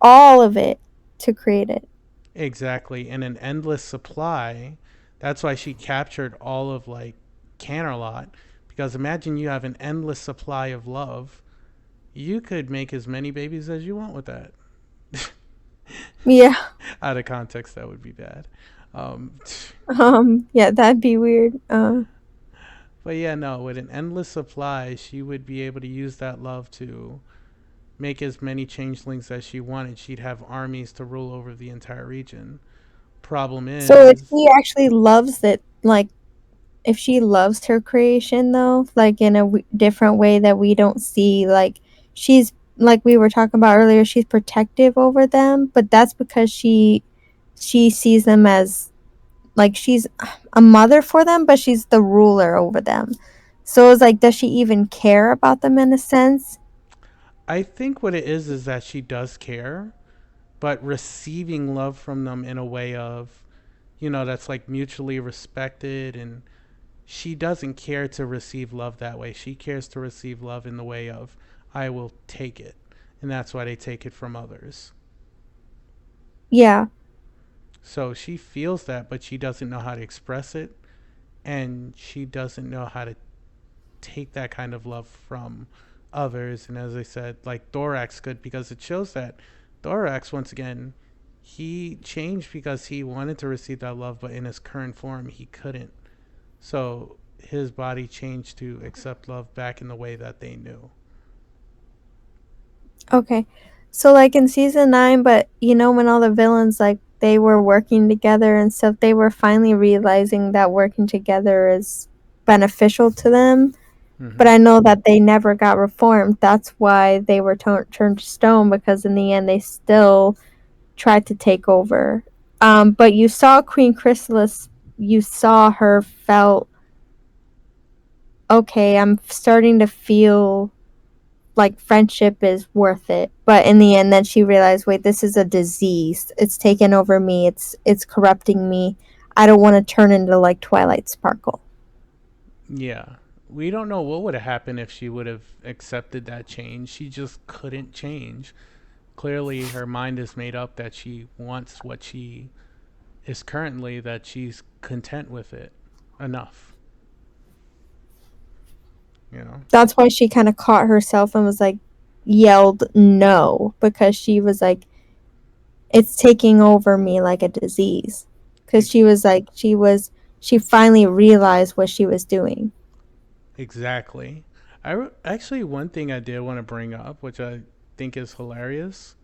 all of it to create it. exactly in an endless supply, that's why she captured all of like Canterlot. Because imagine you have an endless supply of love. You could make as many babies as you want with that. Yeah. Out of context, that would be bad. Um, Yeah, that'd be weird. but yeah, no, with an endless supply, she would be able to use that love to make as many changelings as she wanted. She'd have armies to rule over the entire region. Problem So if is, she actually loves it, like if she loves her creation though, like in a different way that we don't see, like she's like we were talking about earlier, she's protective over them, but that's because she sees them as like she's a mother for them, but she's the ruler over them. So it's like, does she even care about them in a sense? I think what it is that she does care, but receiving love from them in a way of, that's like mutually respected, and she doesn't care to receive love that way. She cares to receive love in the way of, I will take it. and that's why they take it from others. Yeah. So she feels that, but she doesn't know how to express it, and she doesn't know how to take that kind of love from others. And as I said, like Thorax could, because it shows that Thorax, once again, he changed because he wanted to receive that love, but in his current form, he couldn't. So his body changed to accept love back in the way that they knew. Okay. So like in season 9, but when all the villains like they were working together and stuff, they were finally realizing that working together is beneficial to them. But Mm-hmm. I know that they never got reformed. That's why they were turned to stone, because in the end they still tried to take over. But you saw Queen Chrysalis. You saw her felt okay. I'm starting to feel like friendship is worth it. But in the end, then she realized, wait, this is a disease. It's taken over me. It's corrupting me. I don't want to turn into like Twilight Sparkle. Yeah. We don't know what would have happened if she would have accepted that change. She just couldn't change. Clearly, her mind is made up that she wants what she is currently, that she's content with it enough, you know? That's why she kind of caught herself and was like, yelled no, because she was like, it's taking over me like a disease. Because Ex- she finally realized what she was doing. exactly. Actually, one thing I did want to bring up, which I think is hilarious,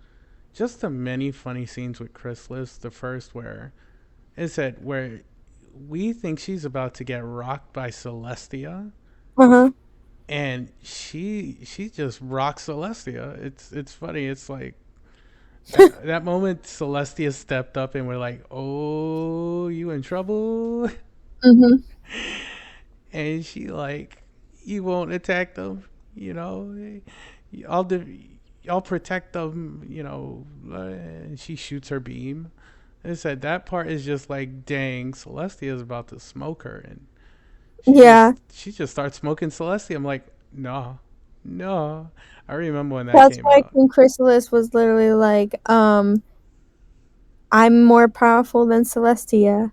just the many funny scenes with Chrysalis. The first where it said where we think she's about to get rocked by Celestia, Uh huh. and she just rocks Celestia. It's funny. It's like that moment Celestia stepped up and we're like, "Oh, you in trouble?" Mm-hmm. And she like, "You won't attack them, you know. I'll I'll protect them, you know." And she shoots her beam. I said that part is just like, dang, Celestia is about to smoke her, and Yeah. she just starts smoking Celestia. I'm like, no, no. I remember when that That's came why out. Queen Chrysalis was literally like, I'm more powerful than Celestia.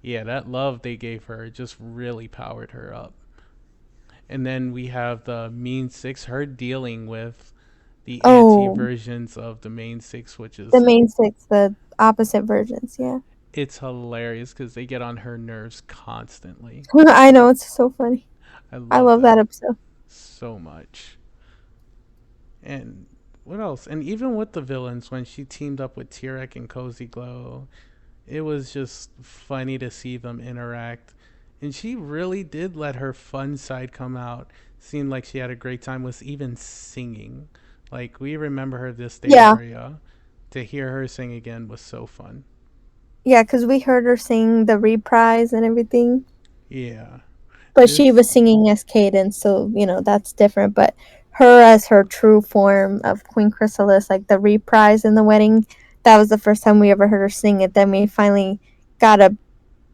Yeah, that love they gave her just really powered her up. And then we have the Mean Six, her dealing with the anti Oh, versions of the Main Six, which the is main six, the opposite versions, yeah. it's hilarious because they get on her nerves constantly. I know, it's so funny. I I love love that that episode. so much. And what else? And even with the villains, when she teamed up with Tirek and Cozy Glow, it was just funny to see them interact. And she really did let her fun side come out. Seemed like she had a great time with even singing. Like we remember her this day, Yeah. Arya. To hear her sing again was so fun. Yeah, because we heard her sing the reprise and everything. Yeah. But she This was singing as Cadence, so, that's different. But her as her true form of Queen Chrysalis, like the reprise in the wedding, that was the first time we ever heard her sing it. Then we finally got a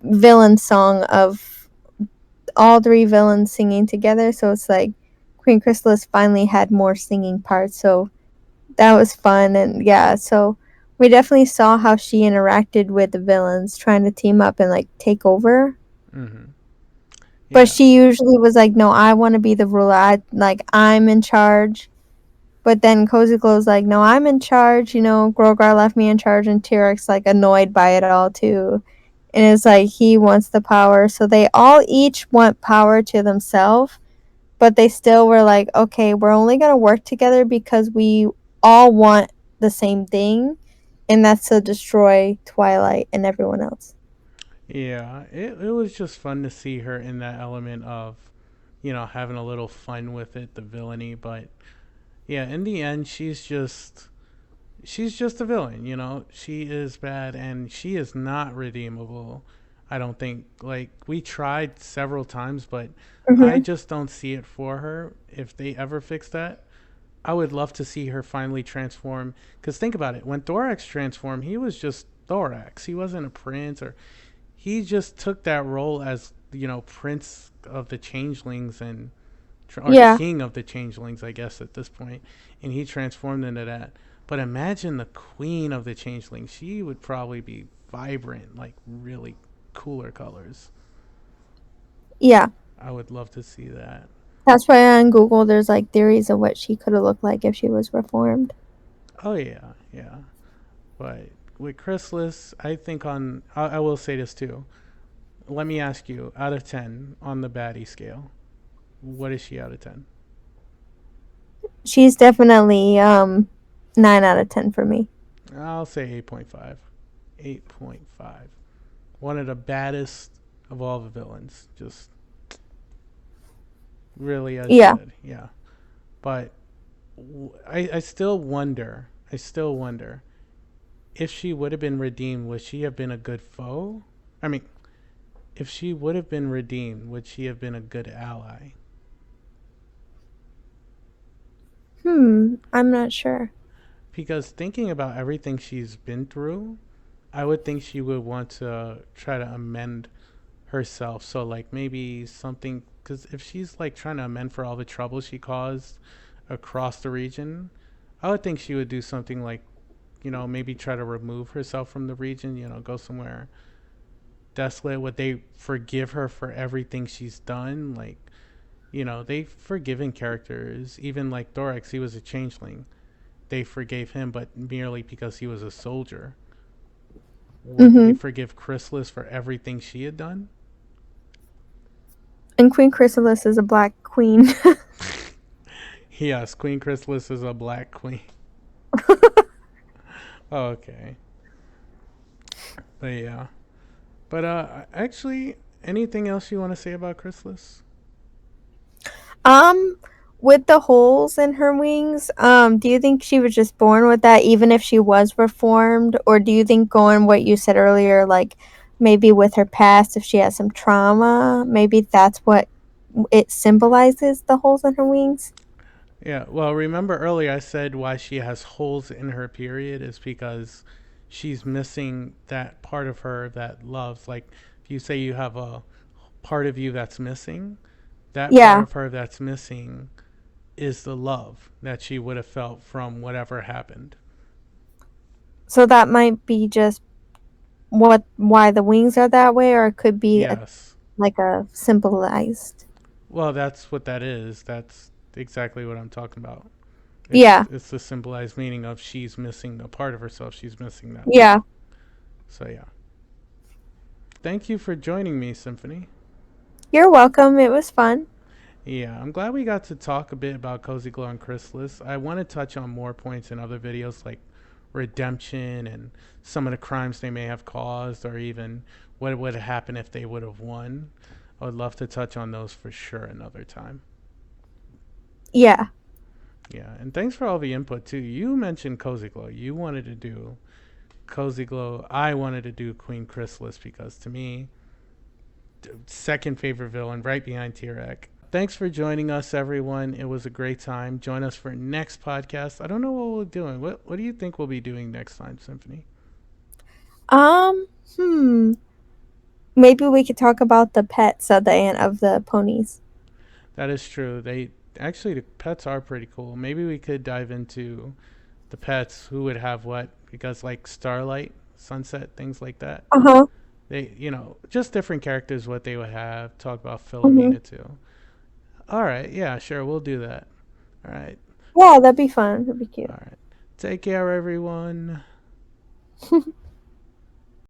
villain song of all three villains singing together. So it's like Queen Chrysalis finally had more singing parts. So that was fun. And yeah, so we definitely saw how she interacted with the villains, trying to team up and like take over. mhm. But Yeah. she usually was like, no, I want to be the ruler. I'm in charge. But then Cozy Glow's like, no, I'm in charge. Grogar left me in charge, and T-Rex like annoyed by it all too. And it's like he wants the power. So they all each want power to themselves, but they still were like, okay, we're only gonna work together because we all want the same thing, and that's to destroy Twilight and everyone else. Yeah. It was just fun to see her in that element of, having a little fun with it, the villainy, but yeah, in the end she's just a villain, She is bad and she is not redeemable. I don't think, like, we tried several times, but I Mm-hmm. just don't see it for her if they ever fix that. I would love to see her finally transform, cuz think about it, when Thorax transformed, he was just Thorax. He wasn't a prince, or he just took that role as, prince of the changelings, and or Yeah. king of the changelings, I guess, at this point, and he transformed into that. But imagine the queen of the changelings. She would probably be vibrant, like really cooler colors. Yeah. I would love to see that. That's why on Google there's like theories of what she could have looked like if she was reformed. Oh yeah, yeah. But with Chrysalis, I think I will say this too. Let me ask you, out of 10 on the baddie scale, what is she out of 10? She's definitely 9 out of 10 for me. I'll say 8.5. 8.5. One of the baddest of all the villains. Just really as Yeah. good. Yeah. But I still wonder. I still wonder if she would have been redeemed, would she have been a good foe? I mean, if she would have been redeemed, would she have been a good ally? I'm not sure. Because thinking about everything she's been through, I would think she would want to try to amend herself. So, like, maybe something, because if she's like trying to amend for all the trouble she caused across the region, I would think she would do something like, maybe try to remove herself from the region, go somewhere desolate. Would they forgive her for everything she's done? Like, they've forgiven characters, even like Thorax, he was a changeling. They forgave him, but merely because he was a soldier. Would they Mm-hmm. forgive Chrysalis for everything she had done? And Queen Chrysalis is a black queen. Yes, Queen Chrysalis is a black queen. Okay. But yeah. But actually, anything else you want to say about Chrysalis? um, with the holes in her wings, do you think she was just born with that, even if she was reformed, or do you think going what you said earlier, like maybe with her past, if she has some trauma, maybe that's what it symbolizes, the holes in her wings? Yeah, well, remember earlier I said why she has holes in her period is because she's missing that part of her that loves. Like, if you say you have a part of you that's missing, that part Yeah. of her that's missing is the love that she would have felt from whatever happened. So that might be just what why the wings are that way, or it could be a Yes. like a symbolized. Well, that's what that is. That's exactly what I'm talking about. It's Yeah. it's the symbolized meaning of she's missing a part of herself. She's missing that part. Yeah. So yeah. Thank you for joining me, Symphony. You're welcome. It was fun. Yeah, I'm glad we got to talk a bit about Cozy Glow and Chrysalis. I want to touch on more points in other videos like redemption and some of the crimes they may have caused or even what would have happened if they would have won. I would love to touch on those for sure another time. Yeah. Yeah, and thanks for all the input too. You mentioned Cozy Glow. You wanted to do Cozy Glow. I wanted to do Queen Chrysalis because to me, second favorite villain right behind Tirek. Thanks for joining us, everyone. It was a great time. Join us for next podcast. I don't know what we're doing. What do you think we'll be doing next time, Symphony? Um, hmm. Maybe we could talk about the pets of the ant of the ponies. That is true. They actually the pets are pretty cool. Maybe we could dive into the pets who would have what because like Starlight, Sunset, things like that. Uh-huh. They, just different characters what they would have. Talk about Mm-hmm. Philomena too. All right, yeah, sure, we'll do that. All right. Yeah, that'd be fun. That'd be cute. All right. Take care, everyone.